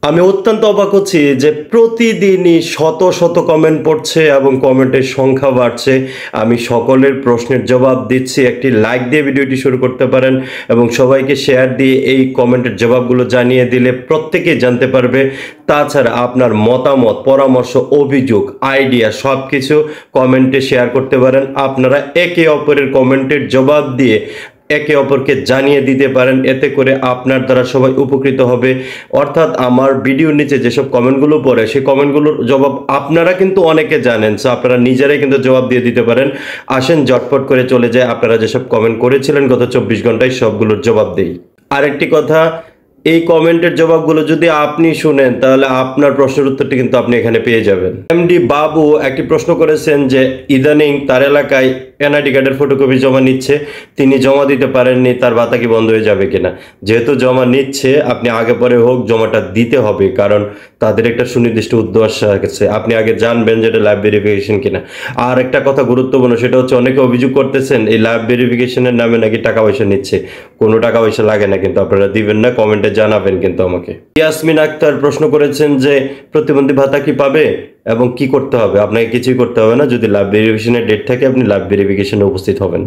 আমি অত্যন্ত অবাক হচ্ছি যে প্রতিদিনই শত শত কমেন্ট পড়ছে এবং কমেন্টের সংখ্যা বাড়ছে। আমি সকলের প্রশ্নের জবাব দিচ্ছি। একটি লাইক দিয়ে ভিডিওটি শুরু করতে পারেন এবং সবাইকে শেয়ার দিয়ে এই কমেন্টের জবাবগুলো জানিয়ে দিলে প্রত্যেকেই জানতে পারবে। তাছাড়া আপনার মতামত, পরামর্শ, অভিযোগ, আইডিয়া সব কিছু কমেন্টে শেয়ার করতে পারেন। আপনারা একে অপরের কমেন্টের জবাব দিয়ে একে অপরকে জানিয়ে দিতে পারেন, এতে করে আপনার দ্বারা সবাই উপকৃত হবে। অর্থাৎ আমার ভিডিওর নিচে যেসব কমেন্টগুলো পড়ে সেই কমেন্টগুলোর জবাব আপনারা কিন্তু অনেকে জানেন, সো আপনারা নিজেরাই কিন্তু জবাব দিয়ে দিতে পারেন। আসেন ঝটপট করে চলে যায় আপনারা যেসব কমেন্ট করেছিলেন গত 24 ঘন্টায় সবগুলোর জবাব দেই। আরেকটি কথা, এই কমেন্টের জবাবগুলো যদি আপনি শুনেন তাহলে আপনার প্রশ্নের উত্তরটি কিন্তু আপনি এখানে পেয়ে যাবেন। এমডি বাবু একটি প্রশ্ন করেছেন যে ইদানিং তার এলাকায় এনআইডি কার্ডের ফটোকপি জমা নিচ্ছে, তিনি জমা দিতে পারেননি, তার ভাতা কি বন্ধ হয়ে যাবে কিনা? যেহেতু জমা নিচ্ছে, আপনি আগে পরে হোক জমাটা দিতে হবে, কারণ তাদের একটা সুনির্দিষ্ট উদ্দেশ্য আছে। আপনি আগে জানবেন যে এটা লাইভ ভেরিফিকেশন কিনা। আর একটা কথা গুরুত্বপূর্ণ, সেটা হচ্ছে অনেকে অভিযোগ করতেছেন এই লাইভ ভেরিফিকেশনের নামে নাকি টাকা পয়সা নিচ্ছে। কোনো টাকা পয়সা লাগে না, কিন্তু আপনারা দিবেন না, কমেন্টে জানাবেন কিন্তু আমাকে। ইয়াসমিন আক্তার প্রশ্ন করেছেন যে প্রতিবন্ধী ভাতা কি পাবে এবং কি করতে হবে? আপনাকে কিছুই করতে হবে না, যদি লাইভ ভেরিফিকেশনের ডেট থাকে আপনি লাইভ ভেরিফিকেশনে উপস্থিত হবেন।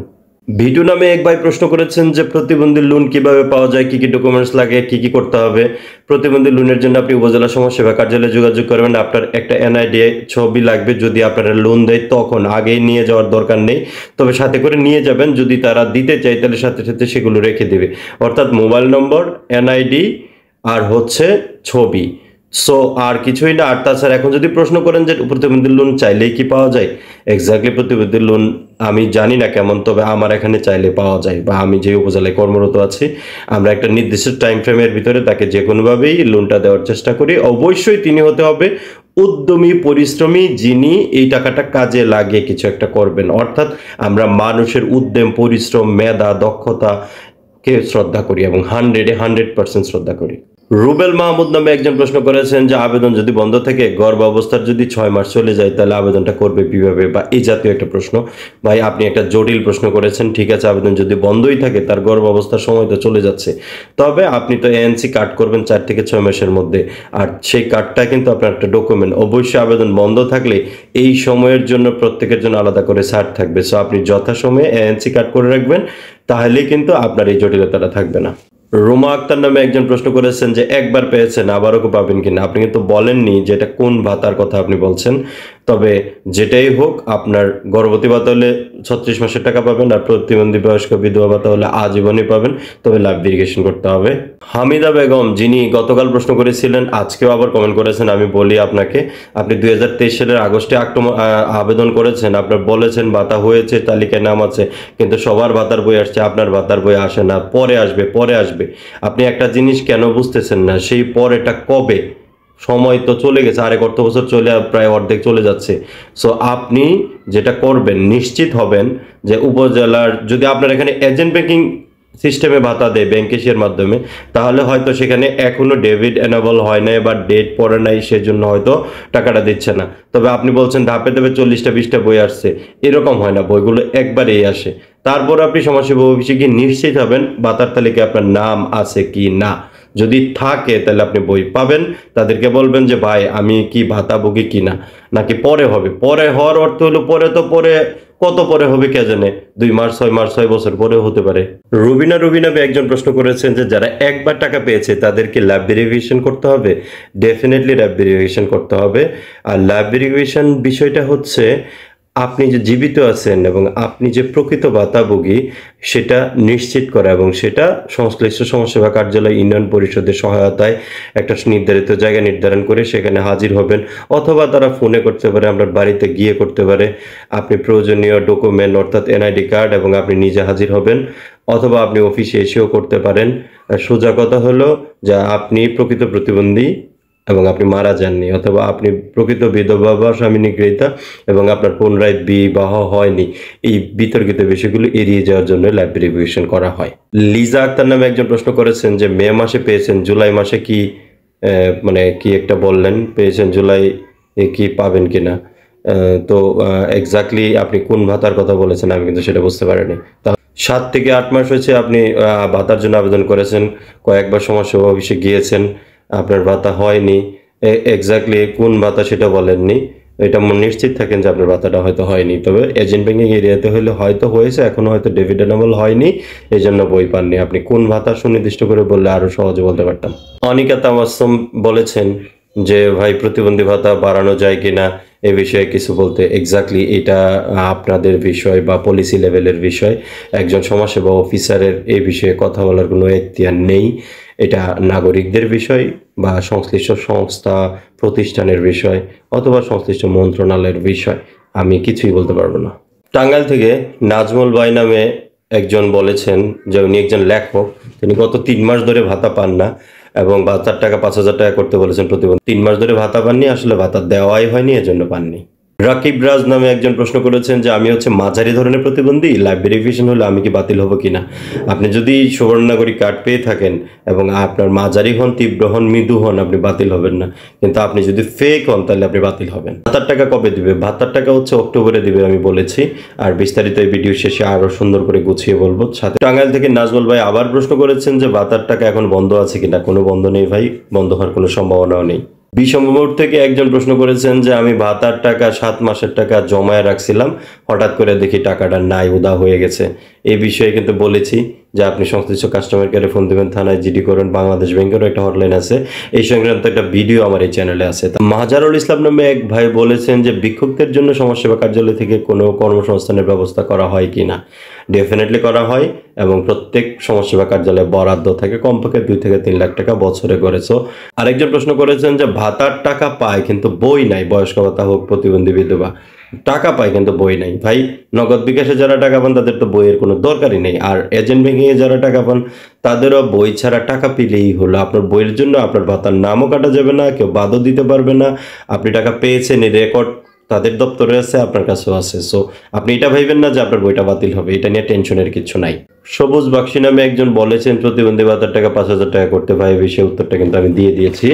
ভিটু নামে এক ভাই প্রশ্ন করেছেন যে প্রতিবন্ধী লোন কিভাবে পাওয়া যায়, কি কি ডকুমেন্টস লাগে, কি কি করতে হবে। প্রতিবন্ধী লোনের জন্য আপনি উপজেলা সমাজসেবা কার্যালয়ে যোগাযোগ করবেন। আপনার একটা এনআইডি ছবি লাগবে, যদি আপনারা লোন দেয় তখন, আগেই নিয়ে যাওয়ার দরকার নেই, তবে সাথে করে নিয়ে যাবেন। যদি তারা দিতে চায় তাহলে সাথে সাথে সেগুলো রেখে দেবে, অর্থাৎ মোবাইল নম্বর, এনআইডি আর হচ্ছে ছবি। সো আর কিছুই না। আর তাছাড়া এখন যদি প্রশ্ন করেন যে প্রতিবন্ধী লোন চাইলেই কি পাওয়া যায়, এক্স্যাক্টলি প্রতিবন্ধী লোন আমি জানি না কেমন, তবে আমার এখানে চাইলে পাওয়া যায়, বা আমি যে উপজেলায় কর্মরত আছি আমরা একটা নির্দিষ্ট টাইম ফ্রেমের ভিতরে তাকে যে কোনোভাবেই লোনটা দেওয়ার চেষ্টা করি। অবশ্যই তিনি হতে হবে উদ্যমী, পরিশ্রমী, যিনি এই টাকাটা কাজে লাগিয়ে কিছু একটা করবেন। অর্থাৎ আমরা মানুষের উদ্যম, পরিশ্রম, মেধা, দক্ষতাকে শ্রদ্ধা করি এবং 100% শ্রদ্ধা করি। রুবেল মাহমুদ নামে একজন প্রশ্ন করেছেন যে আবেদন যদি বন্ধ থাকে, গর্ভাবস্থার যদি 6 মাস চলে যায় তাহলে আবেদনটা করবে কিভাবে, বা এই জাতীয় একটা প্রশ্ন। ভাই আপনি একটা জটিল প্রশ্ন করেছেন। ঠিক আছে, আবেদন যদি বন্ধই থাকে, তার গর্ভাবস্থার সময় তো চলে যাচ্ছে, তবে আপনি তো এএনসি কার্ড করবেন 4 থেকে 6 মাসের মধ্যে, আর সেই কার্ডটা কিন্তু আপনার একটা ডকুমেন্ট। অবশ্যই আবেদন বন্ধ থাকলে এই সময়ের জন্য প্রত্যেকের জন্য আলাদা করে ছাড় থাকবে, সো আপনি যথাসময়ে এএনসি কার্ড করে রাখবেন, তাহলেই কিন্তু আপনার এই জটিলতাটা থাকবে না। রোমা আক্তার নামে একজন প্রশ্ন করেছেন যে একবার পেয়েছেন আবারও পাবেন কিনা। আপনি কিন্তু বলেননি যে এটা কোন ভাতার কথা আপনি বলছেন, তবে যেটাই হোক আপনার গর্ভবতী ভাতা হলে 36 মাসের টাকা পাবেন, আর প্রতিবন্ধী বয়স্ক বিধবা ভাতা হলে আজীবনই পাবেন, তবে লাইভ ভেরিফিকেশন করতে হবে। হামিদা বেগম, যিনি গতকাল প্রশ্ন করেছিলেন, আজকেও আবার কমেন্ট করেছেন, আমি বলি আপনাকে, আপনি 2023 সালের আগস্টে আবেদন করেছেন, আপনার বলেছেন ভাতা হয়েছে, তালিকায় নাম আছে, কিন্তু সবার ভাতার বই আসছে, আপনার ভাতার বই আসে না, পরে আসবে পরে আসবে। আপনি একটা জিনিস কেন বুঝতেছেন না, সেই পরেটা কবে? সময় তো চলে গেছে, আরেক অর্থ বছর চলে প্রায় অর্ধেক চলে যাচ্ছে। সো আপনি যেটা করবেন, নিশ্চিত হবেন যে উপজেলার, যদি আপনার এখানে এজেন্ট ব্যাংকিং সিস্টেমে ভাতা দেয় ব্যাংক এশিয়ার মাধ্যমে, তাহলে হয়তো সেখানে এখনো ডেবিট এনেবল হয় নাই বা ডেট পড়ে নাই, সেজন্য হয়তো টাকাটা দিচ্ছে না। তবে আপনি বলছেন ধাপে ধাপে 40টা 20টা বই আসছে, এরকম হয় না, বইগুলো একবারেই আসে। তারপর আপনি সমাজসেবা অফিসে গিয়ে নিশ্চিত হবেন ভাতার তালিকায় আপনার নাম আছে কি না। যদি থাকে তাহলে আপনি বই পাবেন। তাদেরকে বলবেন যে ভাই আমি কি ভাতা ভোগী কিনা, নাকি পরে হবে। পরে হওয়ার অর্থ হলো পরে তো পরে, কত পরে হবে কে জানে, 2 মাস 6 মাস 6 বছর পরেও হতে পারে। রুবিনা একজন প্রশ্ন করেছেন যে যারা একবার টাকা পেয়েছে তাদেরকে ল্যাব ভেরিফিকেশন করতে হবে। ডেফিনেটলি ল্যাব ভেরিফিকেশন করতে হবে। আর ল্যাব ভেরিফিকেশন বিষয়টা হচ্ছে আপনি যে জীবিত আছেন এবং আপনি যে প্রকৃত ভাতাভোগী সেটা নিশ্চিত করা, এবং সেটা সংশ্লিষ্ট সমাজসেবা কার্যালয়, ইউনিয়ন পরিষদের সহায়তায় একটা নির্ধারিত জায়গা নির্ধারণ করে সেখানে হাজির হবেন, অথবা তারা ফোনে করতে পারে, আপনার বাড়িতে গিয়ে করতে পারে। আপনি প্রয়োজনীয় ডকুমেন্ট অর্থাৎ এনআইডি কার্ড এবং আপনি নিজে হাজির হবেন, অথবা আপনি অফিসে এসেও করতে পারেন। সোজা কথা হলো যে আপনি প্রকৃত প্রতিবন্ধী এবং আপনি মারা যাননি, অথবা আপনি প্রকৃত বিধবা বা স্বামী নিগৃহীতা এবং আপনার পুনরায় বিবাহ হয়নি, এই বিতর্কিত বিষয়গুলো এড়িয়ে যাওয়ার জন্য ল্যাব ভেরিফিকেশন করা হয়। লিজা আক্তার নামে একজন প্রশ্ন করেছেন যে মে মাসে পেয়েছেন, জুলাই মাসে কি মানে কি একটা বললেন পেয়েছেন, জুলাই কি পাবেন কিনা। তো এক্স্যাক্টলি আপনি কোন ভাতার কথা বলেছেন আমি কিন্তু সেটা বুঝতে পারিনি। 7 থেকে 8 মাস হয়েছে আপনি ভাতার জন্য আবেদন করেছেন, কয়েকবার সমাজসেবা অফিসে গিয়েছেন, আপনার ভাতা হয়নি, এক্স্যাক্টলি কোন ভাতা সেটা বলেননি, এটা নিশ্চিত থাকেন যে আপনার ভাতাটা হয়তো হয়নি। তবে এজেন্ট ব্যাংকিং এরিয়াতে হলে হয়তো হয়েছে, এখনো হয়তো ডেবিটেবল হয়নি, এই জন্য বই পাননি। আপনি কোন ভাতা সুনির্দিষ্ট করে বললে আরো সহজে বলতে পারতাম। অনিকা তামাসসুম বলেছেন যে ভাই প্রতিবন্ধী ভাতা বাড়ানো যায় কিনা এ বিষয়ে কিছু বলতে। এক্স্যাক্টলি এটা আপনাদের বিষয় বা পলিসি লেভেলের বিষয়। একজন সমাজসেবা অফিসারের এই বিষয়ে কথা বলার কোনো এখতিয়ার নেই। এটা নাগরিকদের বিষয় বা সংশ্লিষ্ট সংস্থা প্রতিষ্ঠানের বিষয় অথবা সংশ্লিষ্ট মন্ত্রণালয়ের বিষয়। আমি কিছুই বলতে পারবো না। টাঙ্গাইল থেকে নাজমুল ভাই নামে একজন বলেছেন যে উনি একজন লেখক, তিনি গত 3 মাস ধরে ভাতা পান না এবং ভাতার টাকা 5,000 টাকা করতে বলেছেন প্রতিবন্ধী। 3 মাস ধরে ভাতা পাননি, আসলে ভাতা দেওয়াই হয়নি, এজন্য পাননি। রাকিব রাজ নামে একজন প্রশ্ন করেছেন যে আমি হচ্ছে মাঝারি ধরনের প্রতিবন্ধী, লাইফ ভেরিফিকেশন হলে আমি কি বাতিল হব কিনা। আপনি যদি সুবর্ণ নাগরিক কার্ড পেয়ে থাকেন এবং আপনার মাঝারি হন, তীব্র হন, মৃদু হন, আপনি বাতিল হবেন না। কিন্তু আপনি যদি ফেক হন তাহলে আপনি বাতিল হবেন। ভাতার টাকা কবে দিবে? ভাতার টাকা হচ্ছে অক্টোবরে দিবে আমি বলেছি, আর বিস্তারিত এই ভিডিও শেষে আরো সুন্দর করে গুছিয়ে বলবো। সাথে টাঙ্গাইল থেকে নাজমুল ভাই আবার প্রশ্ন করেছেন যে ভাতার টাকা এখন বন্ধ আছে কিনা। কোনো বন্ধ নেই ভাই, বন্ধ হওয়ার কোনো সম্ভাবনাও নেই। বিষম্বর থেকে একজন প্রশ্ন করেছেন যে আমি ভাতার টাকা 7 মাসের টাকা জমায় রাখছিলাম, হঠাৎ করে দেখি টাকাটা নাই, উদা হয়ে গেছে। এই বিষয়ে কিন্তু বলেছি যে আপনি সংশ্লিষ্ট কাস্টমার কেয়ারে ফোন দেবেন, থানায় জিডি করুন, বাংলাদেশ ব্যাংকেরও একটা হটলাইন আছে, এই সংক্রান্ত একটা ভিডিও আমার এই চ্যানেলে আছে। মাজারুল ইসলাম নামে এক ভাই বলেছেন যে বিক্ষুব্ধদের জন্য সমাজসেবা কার্যালয় থেকে কোনো কর্মসংস্থানের ব্যবস্থা করা হয় কিনা। ডেফিনেটলি করা হয় এবং প্রত্যেক সমাজসেবা কার্যালয়ে বরাদ্দ থাকে কমপক্ষে 2 থেকে 3 লাখ টাকা বছরে করে। সো আরেকজন প্রশ্ন করেছেন যে ভাতার টাকা পায় কিন্তু বই নাই, বয়স্ক ভাতা হোক, প্রতিবন্ধী বিধবা, টাকা পায় কিন্তু বই নাই। ভাই নগদ বিকাশে যারা টাকা পান তাদের তো বইয়ের কোনো দরকারই নেই, আর এজেন্ট ব্যাংকিং এ যারা টাকা পান তাদেরও বই ছাড়া টাকা পেলেই হলো। আপনার বইয়ের জন্য আপনার ভাতার নামও কাটা যাবে না, কেউ বাদও দিতে পারবে না। আপনি টাকা পেয়েছেন, এই রেকর্ড তাদের দপ্তরে আছে, আপনার কাছেও আছে। সো আপনি এটা ভাইবেন না যে আপনার বইটা বাতিল হবে, এটা নিয়ে টেনশনের কিছু নাই। সবুজ বাক্সি নামে একজন বলেছেন প্রতিবন্ধী ভাতার টাকা 5,000 টাকা করতে, ভাই বিষয়ে উত্তরটা কিন্তু আমি দিয়ে দিয়েছি।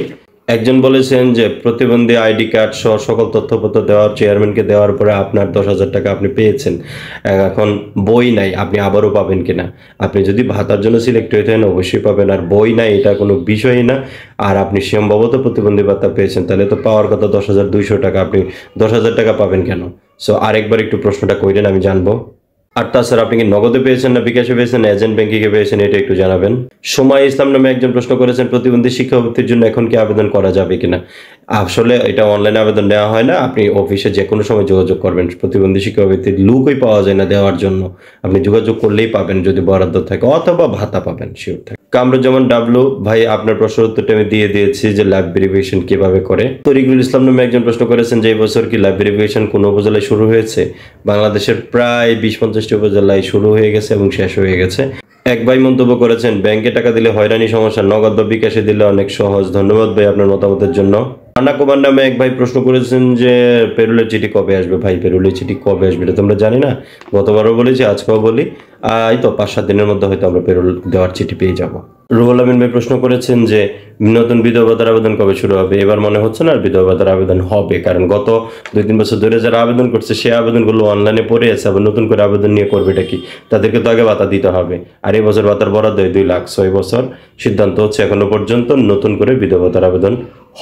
একজন বলেছেন যে প্রতিবন্ধী আইডি কার্ড সহ সকল তথ্যপত্র দেওয়ার চেয়ারম্যানকে দেওয়ার পরে আপনার 10,000 টাকা আপনি পেয়েছেন, এখন বই নাই, আপনি আবারও পাবেন কিনা। আপনি যদি ভাতার জন্য সিলেক্ট হয়ে থাকেন অবশ্যই পাবেন, আর বই নাই এটা কোনো বিষয়ই না। আর আপনি সম্ভবত প্রতিবন্ধী ভাতা পেয়েছেন, তাহলে তো পাওয়ার কথা 10,200 টাকা, আপনি 10,000 টাকা পাবেন কেন? সো আরেকবার একটু প্রশ্নটা কইলেন, আমি জানবো। আর তাছাড়া আপনি কি নগদে পেয়েছেন না বিকাশে পেয়েছেন, এজেন্ট ব্যাংকিং এ পেয়েছেন, এটা একটু জানাবেন। সময় ইসলাম নামে একজন প্রশ্ন করেছেন প্রতিবন্ধী শিক্ষাবৃত্তির জন্য এখন কি আবেদন করা যাবে কিনা। আসলে এটা অনলাইনে আবেদন নেওয়া হয় না, আপনি অফিসে যে কোনো সময় যোগাযোগ করবেন। প্রতিবন্ধী শিক্ষাবৃত্তির লুকই পাওয়া যায় না দেওয়ার জন্য, আপনি যোগাযোগ করলেই পাবেন যদি বরাদ্দ থাকে, অথবা ভাতা পাবেন শিওর থাকে। কামরুজ্জামান ডাবলু ভাই আপনার প্রশ্নের উত্তরটা আমি দিয়ে দিয়েছি যে ল্যাব ভেরিফিকেশন কিভাবে করে। তরিকুল ইসলাম নামে একজন প্রশ্ন করেছেন যে এই বছর কি ল্যাব ভেরিফিকেশন কোন উপজেলায় শুরু হয়েছে। বাংলাদেশের প্রায় 20-50টি উপজেলায় শুরু হয়ে গেছে এবং শেষ হয়ে গেছে। এক ভাই মন্তব্য করেছেন ব্যাংকে টাকা দিলে হয়রানি সমস্যা, নগদ বা বিকাশে দিলে অনেক সহজ। ধন্যবাদ ভাই আপনার মতামতের জন্য। রানা কুমার নামে এক ভাই প্রশ্ন করেছেন যে পেরুলের চিঠি কবে আসবে। ভাই পেরুলের চিঠি কবে আসবে এটা তোমরা জানি না, গতবারও বলেছি আজকেও বলি, এই তো 5-7 দিনের মধ্যে হয়তো আমরা পেরুল দেওয়ার চিঠি পেয়ে যাব। রুহুল আমিন ভাই প্রশ্ন করেছেন যে নতুন বিধবা ভাতার আবেদন কবে শুরু হবে। এবার মনে হচ্ছে না আর বিধবা ভাতার আবেদন হবে, কারণ গত 2-3 বছর ধরে যারা আবেদন করছে সেই আবেদনগুলো অনলাইনে পড়ে আছে, আবার নতুন করে আবেদন নিয়ে করবে এটা কি, তাদেরকে তো আগে ভাতা দিতে হবে। আর এই বছর ভাতার বরাদ্দ 2 লাখ। 6 বছর সিদ্ধান্ত হচ্ছে এখনো পর্যন্ত নতুন করে বিধবা ভাতার আবেদন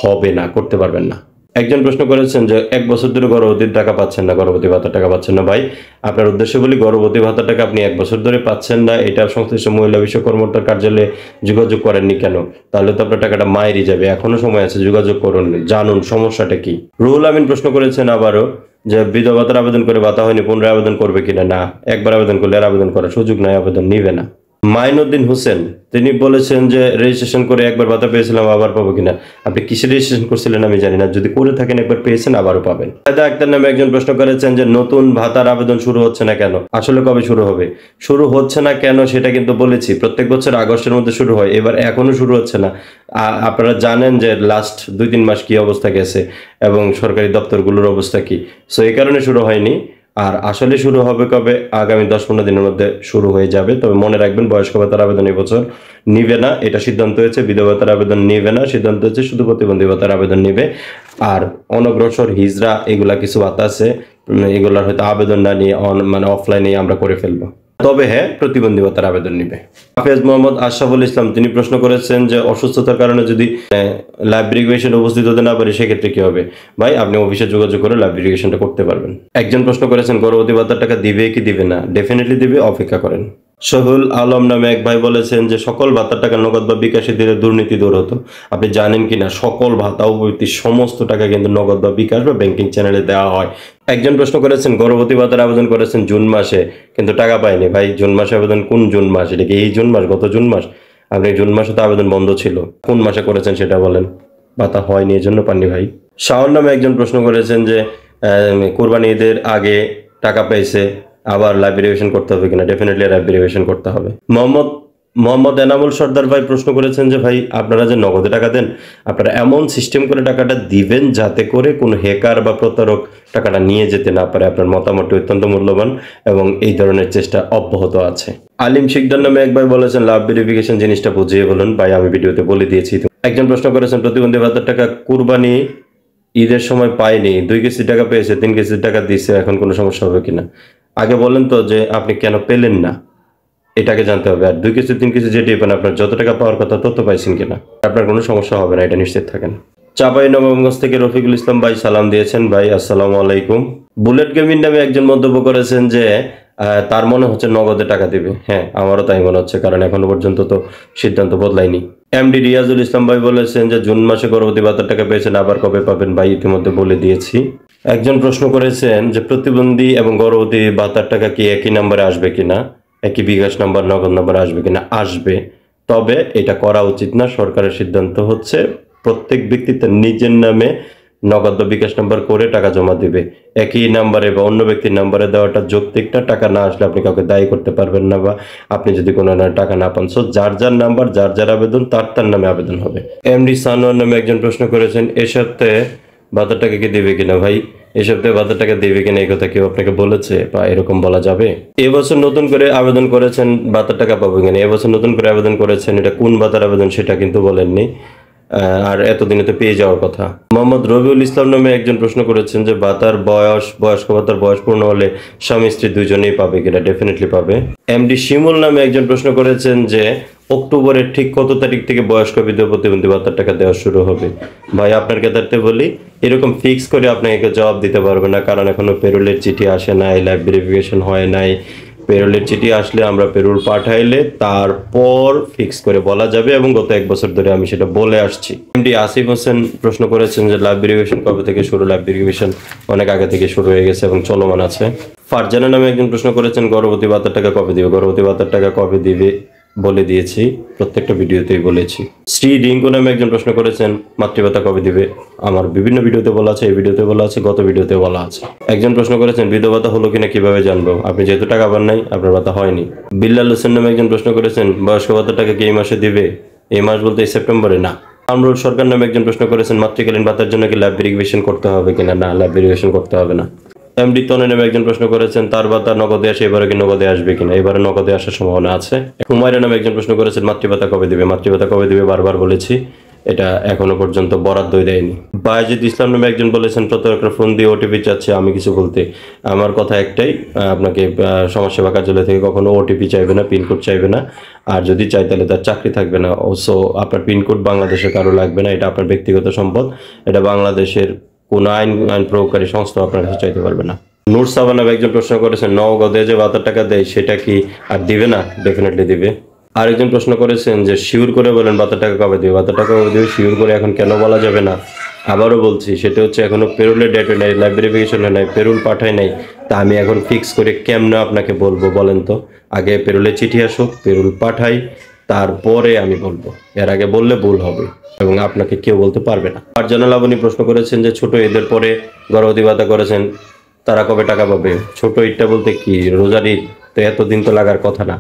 হবে না, করতে পারবেন না। একজন প্রশ্ন করেছেন যে 1 বছর ধরে গর্ভবতীর টাকা পাচ্ছেন না, গর্ভবতী ভাতার টাকা পাচ্ছেন না। ভাই আপনার উদ্দেশ্যে বলি, গর্ভবতী ভাতার টাকা আপনি 1 বছর ধরে পাচ্ছেন না, এটা সংশ্লিষ্ট মহিলা বিষয় কর্মকর্তার কার্যালয়ে যোগাযোগ করেননি কেন? তাহলে তো আপনার টাকাটা মায়েরই যাবে, এখনো সময় আছে, যোগাযোগ করুন, জানুন সমস্যাটা কি। রুহুল আমিন প্রশ্ন করেছেন আবারও যে বিধবা ভাতার আবেদন করে ভাতা হয়নি, পুনরায় আবেদন করবে কিনা। না, একবার আবেদন করলে আর আবেদন করার সুযোগ নাই, আবেদন নিবে না। মাইনুদ্দিন হোসেন তিনি বলেছেন যে রেজিস্ট্রেশন করে একবার ভাতা পেয়েছিলাম, আবার পাবো কিনা। আপনি কিসে রেজিস্ট্রেশন করছিলেন আমি জানি না, যদি করে থাকেন একবার পেয়েছেন আবারও পাবেন। সাইদা আক্তার নামে একজন প্রশ্ন করেছেন যে নতুন ভাতার আবেদন শুরু হচ্ছে না কেন। আসলে কবে শুরু হবে, শুরু হচ্ছে না কেন সেটা কিন্তু বলেছি, প্রত্যেক বছর আগস্টের মধ্যে শুরু হয়, এবার এখনো শুরু হচ্ছে না। আপনারা জানেন যে লাস্ট 2-3 মাস কি অবস্থা গেছে এবং সরকারি দপ্তরগুলোর অবস্থা কি, সো এই কারণে শুরু হয়নি। আর আসলে শুরু হবে কবে, আগামী 10-15 দিনের মধ্যে শুরু হয়ে যাবে। তবে মনে রাখবেন বয়স্ক ভাতার আবেদন এবছর নিবে না, এটা সিদ্ধান্ত হয়েছে। বিধবা ভাতার আবেদন নিবে না, সিদ্ধান্ত হয়েছে শুধু প্রতিবন্ধী ভাতার আবেদন নিবে। আর অনগ্রসর হিজড়া এগুলা কিছু ভাতা আছে, এগুলার হয়তো আবেদন না নিয়ে মানে অফলাইনে আমরা করে ফেলবো। তবে হ্যাঁ প্রতিবন্ধী ভাতার আবেদন নিবে। হাফেজ মোহাম্মদ আশরাফুল ইসলাম তিনি প্রশ্ন করেছেন যে অসুস্থতার কারণে যদি লাইভ ভেরিফিকেশন উপস্থিত হতে না পারে সেক্ষেত্রে কি হবে? ভাই আপনি অফিসে যোগাযোগ করে লাইভ ভেরিফিকেশনটা করতে পারবেন। একজন প্রশ্ন করেছেন গর্ভবতী ভাতার টাকা দিবে কি দিবে না? ডেফিনেটলি দিবে, অপেক্ষা করেন। শহুল আলম নামে এক ভাই বলেছেন যে সকল ভাতার টাকা নগদ বা বিকাশে দিলে দুর্নীতি দূর হতো। আপনি জানেন কিনা সকল ভাতা উপবৃত্তি সমস্ত টাকা কিন্তু নগদ বা বিকাশ বা ব্যাংকিং চ্যানেলে দেওয়া হয়। একজন প্রশ্ন করেছেন গর্ভবতী ভাতার আবেদন করেছেন জুন মাসে কিন্তু টাকা পায়নি। ভাই জুন মাসে আবেদন কোন জুন মাস? এটা কি এই জুন মাস, গত জুন মাস? আপনি জুন মাসে তো আবেদন বন্ধ ছিল, কোন মাসে করেছেন সেটা বলেন। ভাতা হয়নি এই জন্য পাননি ভাই। শাওন নামে একজন প্রশ্ন করেছেন যে কোরবানি ঈদের আগে টাকা পেয়েছে আবার লাইভ ভেরিফিকেশন করতে হবে কিনা? ডেফিনেটলি লাইভ ভেরিফিকেশন করতে হবে। মোহাম্মদ এনামুল সর্দার ভাই প্রশ্ন করেছেন যে ভাই আপনারা যে নগদে টাকা দেন আপনারা এমন সিস্টেম করে টাকাটা দিবেন যাতে করে কোনো হ্যাকার বা প্রতারক টাকাটা নিয়ে যেতে না পারে। আপনার মতামতটি অত্যন্ত মূল্যবান এবং এই ধরনের চেষ্টা অব্যাহত আছে। আলিম শিকদার নামে এক ভাই বলেছেন লাভ ভেরিফিকেশন জিনিসটা বুঝিয়ে বলুন। ভাই আমি ভিডিওতে বলে দিয়েছি। একজন প্রশ্ন করেছেন প্রতিবন্ধী ভাতার টাকা কুরবানি ঈদের সময় পায়নি, 2 কেজি টাকা পেয়েছে, 3 কেজি টাকা দিয়েছে, এখন কোনো সমস্যা হবে কিনা? আগে বলেন তো যে আপনি কেন পেলেন না, এটাকে জানতে হবে। আর 2 কেজি 3 কেজি যেটি পান আপনার যত টাকা পাওয়ার কথা তত পাইছেন কিনা, আপনার কোনো সমস্যা হবে না, এটা নিশ্চিত থাকেন। চাপাই নবাবগঞ্জ থেকে রফিকুল ইসলাম ভাই সালাম দিয়েছেন। ভাই আসসালামু আলাইকুম। বুলেট গেমিং নামে একজন মন্তব্য করেছেন যে তার মনে হচ্ছে নগদে টাকা দিবে। হ্যাঁ আমারও তাই মনে হচ্ছে, কারণ এখনো পর্যন্ত তো সিদ্ধান্ত বদলায়নি। এমডি রিয়াজুল ইসলাম ভাই বলেছেন যে জুন মাসে গর্ভবতী ভাতার টাকা পেয়েছেন, আবার কবে পাবেন? ভাই ইতিমধ্যে বলে দিয়েছি। একজন প্রশ্ন করেছেন যে প্রতিবন্ধী এবং গর্ভবতী ভাতার টাকা কি একই নাম্বারে আসবে কিনা, একই বিকাশ নাম্বার নগদ নাম্বারে আসবে কিনা? আসবে, তবে এটা করা উচিত না। সরকারের সিদ্ধান্ত হচ্ছে প্রত্যেক ব্যক্তি তার নিজের নামে নগদ বা বিকাশ নাম্বার করে টাকা জমা দিবে। একই নাম্বারে বা অন্য ব্যক্তির নাম্বারে দেওয়াটা যৌক্তিক না। টাকা না আসলে আপনি কাউকে দায়ী করতে পারবেন না, বা আপনি যদি কোনো টাকা না পান। সো যার যার নাম্বার, যার যার আবেদন তার নামে আবেদন হবে। এমডি সানোয়ার নামে একজন প্রশ্ন করেছেন এ সপ্তাহে ভাতার টাকা কি দিবে কিনা? ভাই এ সপ্তাহে ভাতার টাকা দিবে কিনা এই কথা কেউ আপনাকে বলেছে বা এরকম বলা যাবে? এবছর নতুন করে আবেদন করেছেন ভাতার টাকা পাবো কিনা, এবছর নতুন করে আবেদন করেছেন, এটা কোন ভাতার আবেদন সেটা কিন্তু বলেননি, আর এতদিনে তো পেয়ে যাওয়ার কথা। মোহাম্মদ রবিউল ইসলাম নামে একজন প্রশ্ন করেছেন যে ভাতার বয়স্ক ভাতার বয়স পূর্ণ হলে স্বামী স্ত্রী দুজনেই পাবে কিনা? ডেফিনেটলি পাবে। এমডি শিমুল নামে একজন প্রশ্ন করেছেন যে অক্টোবরের ঠিক কত তারিখ থেকে বয়স্ক বৃদ্ধ প্রতিবন্ধী ভাতার টাকা দেওয়া শুরু হবে? ভাই আপনার ক্ষেত্রে বলি এরকম ফিক্স করে আপনাকে জবাব দিতে পারবে না, কারণ এখনো পেরোলের চিঠি আসে নাই, লাইভ ভেরিফিকেশন হয় নাই। পেরোলের চিঠি আসলে আমরা পেরোল পাঠাইলে তারপর ফিক্স করে বলা যাবে, এবং গত 1 বছর ধরে আমি সেটা বলে আসছি। এমডি আসিফ হোসেন প্রশ্ন করেছেন যে লাইভ ভেরিফিকেশন কবে থেকে শুরু? লাইভ ভেরিফিকেশন অনেক আগে থেকে শুরু হয়ে গেছে এবং চলমান আছে। ফারজানা নামে একজন প্রশ্ন করেছেন গর্ভবতী ভাতার টাকা কবে দিবে? গর্ভবতী ভাতার টাকা কবে দিবে বলে দিয়েছি, প্রত্যেকটা ভিডিওতেই বলেছি। শ্রী রিঙ্কু নামে একজন প্রশ্ন করেছেন মাতৃভাতা কবে দিবে? আমার বিভিন্ন ভিডিওতে বলা আছে, এই ভিডিওতে বলা আছে, গত ভিডিওতে বলা আছে। একজন প্রশ্ন করেছেন বৃদ্ধ ভাতা হলো কিনা কিভাবে জানবো? আপনি যেহেতু টাকা পান নাই আপনার ভাতা হয়নি। বিল্লাল হোসেন নামে একজন প্রশ্ন করেছেন বয়স্ক ভাতার টাকা কি এই মাসে দিবে? এই মাস বলতে এই সেপ্টেম্বরে না। আমরুল সরকার নামে একজন প্রশ্ন করেছেন মাতৃকালীন ভাতার জন্য কি লাইভ ভেরিফিকেশন করতে হবে কিনা? না, লাইভ ভেরিফিকেশন করতে হবে না। এমডি তনয় নামে একজন প্রশ্ন করেছেন তার ভাতা নগদে আসে, এবারে কি নগদে আসবে কিনা? এবারে নগদে আসার সম্ভাবনা আছে। হুমায়রা নামে একজন প্রশ্ন করেছেন মাতৃভাতা কবে দিবে? মাতৃভাতা কবে দিবে বারবার বলেছি, এটা এখনো পর্যন্ত বরাদ্দই দেয়নি। বায়েজিদ ইসলাম নামে একজন বলেছেন প্রতারকরা ফোন দিয়ে ওটিপি চাচ্ছে, আমি কিছু বলতে। আমার কথা একটাই, আপনাকে সমাজসেবা কার্যালয় থেকে কখনো ওটিপি চাইবে না, পিনকোড চাইবে না, আর যদি চাই তাহলে তার চাকরি থাকবে না। সো আপনার পিনকোড বাংলাদেশে কারো লাগবে না, এটা আপনার ব্যক্তিগত সম্পদ, এটা বাংলাদেশের কোন আইন প্রয়োগকারী সংস্থা আপনার কাছে চাইতে পারবে না। নূর সাবান একজন প্রশ্ন করেছেন নগদে যে ভাতার টাকা দেয় সেটা কি আর দিবে না? ডেফিনেটলি দিবে। আরেকজন প্রশ্ন করেছেন যে শিওর করে বলেন ভাতার টাকা কবে দিবে? ভাতার টাকা কবে দিবে শিওর করে এখন কেন বলা যাবে না? আবারও বলছি, সেটা হচ্ছে এখনো পেরোলের ডেট নাই, লাইভ ভেরিফিকেশন নাই, পেরোল পাঠায় নাই, তা আমি এখন ফিক্স করে কেমনে আপনাকে বলবো বলেন তো? আগে পেরোলের চিঠি আসুক, পেরোল পাঠাই, তারপরে আমি বলবো। এর আগে বললে ভুল হবে এবং আপনাকে কেউ বলতে পারবে না। আর জানাল আপনি প্রশ্ন করেছেন যে ছোট ঈদের পরে গর্ভবতী ভাতা করেছেন তারা কবে টাকা পাবে? ছোট ঈদটা বলতে কি রোজার ঈদ? তো এতদিন তো লাগার কথা না,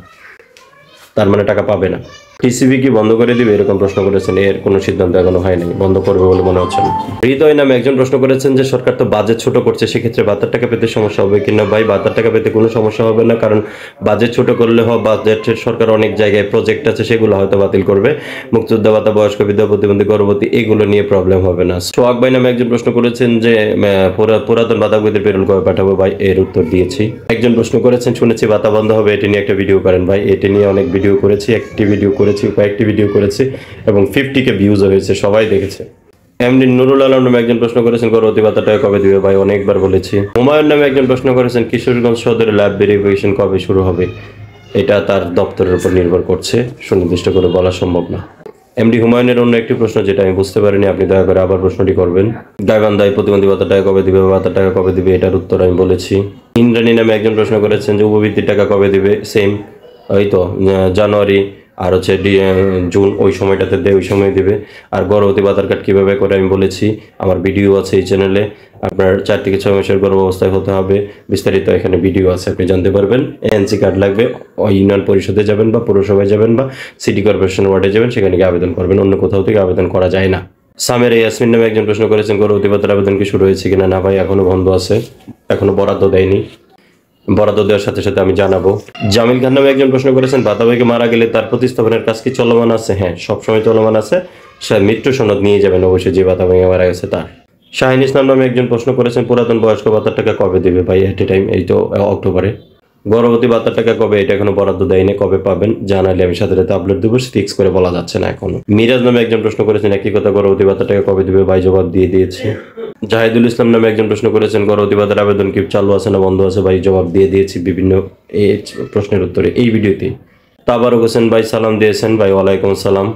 তার মানে টাকা পাবে না। টিসিবি কি বন্ধ করে দিবে এরকম প্রশ্ন করেছেন, এর কোনো সিদ্ধান্ত এখনো হয়নি, বন্ধ করবে বলে মনে হচ্ছে না। হৃদয় নামে একজন প্রশ্ন করেছেন যে সরকার তো বাজেট ছোট করছে, সেক্ষেত্রে ভাতার টাকা পেতে সমস্যা হবে কিনা। ভাই ভাতার টাকা পেতে কোনো সমস্যা হবে না, কারণ বাজেট ছোট করলে বাজেটের সরকার অনেক জায়গায় প্রজেক্ট আছে সেগুলো হয়তো বাতিল করবে। মুক্তিযোদ্ধা ভাতা, বয়স্ক, বিধবা, প্রতিবন্ধী, গর্ভবতী এগুলো নিয়ে প্রবলেম হবে না। সোহাগ ভাই নামে একজন প্রশ্ন করেছেন যে পুরাতন ভাতাভোগীদের পেরোল কবে পাঠাবো। ভাই এর উত্তর দিয়েছি। একজন প্রশ্ন করেছেন শুনেছি ভাতা বন্ধ হবে, এটি নিয়ে একটা ভিডিও করেন। ভাই এটি নিয়ে অনেক ভিডিও করেছি, কয়েকটি ভিডিও করেছি এবং 50K ভিউজ হয়েছে, সবাই দেখেছে। এমনি নুরুল আলম নামে একজন প্রশ্ন করেছেন গর্ভবতী ভাতাটা কবে দিবে। ভাই অনেকবার বলেছি। হুমায়ুন নামে একজন প্রশ্ন করেছেন কিশোরগঞ্জ সদরে ল্যাব ভেরিফিকেশন কবে শুরু হবে। এটা তার দপ্তরের উপর নির্ভর করছে, সুনির্দিষ্ট করে বলা সম্ভব না। এমডি হুমায়ুনের অন্য একটি প্রশ্ন যেটা আমি বুঝতে পারিনি, আপনি দয়া করে আবার প্রশ্নটি করবেন। গাইবান্ধায় প্রতিবন্ধী ভাতার টাকা কবে দিবে, ভাতার টাকা কবে দিবে, এটার উত্তর আমি বলেছি। ইন্দ্রাণী নামে একজন প্রশ্ন করেছেন যে উপবৃত্তির টাকা কবে দিবে। সেম, ওই তো জানুয়ারি আর হচ্ছে জুন, ওই সময়টাতে দেয়, ওই সময় দিবে। আর গর্ভবতী ভাতার কার্ড কীভাবে করে আমি বলেছি, আমার ভিডিও আছে এই চ্যানেলে। আপনার 4 থেকে 6 মাসের গর্ভাবস্থায় হতে হবে, বিস্তারিত এখানে ভিডিও আছে, আপনি জানতে পারবেন। এনসি কার্ড লাগবে, ওই ইউনিয়ন পরিষদে যাবেন বা পৌরসভায় যাবেন বা সিটি কর্পোরেশন ওয়ার্ডে যাবেন, সেখানে গিয়ে আবেদন করবেন, অন্য কোথাও থেকে আবেদন করা যায় না। সামের ইয়াসমিন নামে একজন প্রশ্ন করেছেন গর্ভবতী ভাতার আবেদন কি শুরু হয়েছে কিনা। না ভাই এখনো বন্ধ আছে, এখনো বরাদ্দ দেয়নি, বরাদ্দ দেওয়ার সাথে সাথে আমি জানাবো। জামিল খান নামে একজন প্রশ্ন করেছেন ভাতাভাইকে মারা গেলে তার প্রতিস্থাপনের কাজ কি চলমান আছে। হ্যাঁ, সবসময় চলমান আছে। সে মৃত্যু সনদ নিয়ে যাবেন অবশ্যই যে ভাতাভাইকে মারা গেছে তার। শাহিন ইসলাম নামে একজন প্রশ্ন করেছেন পুরাতন বয়স্ক ভাতার টাকা কবে দেবে। ভাই এট এ টাইম এই তো অক্টোবরে। গর্ভবতী ভাতার টাকা কবে, এটা এখনো বরাদ্দ দেয়নি, কবে পাবেন জানালে আমি সাথে সাথে আপলোড দেবো, ফিক্স করে বলা যাচ্ছে না এখনো। মিরাজ নামে একজন প্রশ্ন করেছেন একই কথা, গর্ভবতী ভাতার টাকা কবে দিবে। ভাই জবাব দিয়ে দিয়েছি। জাহিদুল ইসলাম নামে একজন প্রশ্ন করেছেন গর্ভবতী ভাতার আবেদন কি চালু আছে না বন্ধ আছে। ভাই জবাব দিয়ে দিয়েছি বিভিন্ন এই প্রশ্নের উত্তরে এই ভিডিওতে। তাবারক হোসেন ভাই সালাম দিয়েছেন। ভাই ওয়ালাইকুম আসসালাম।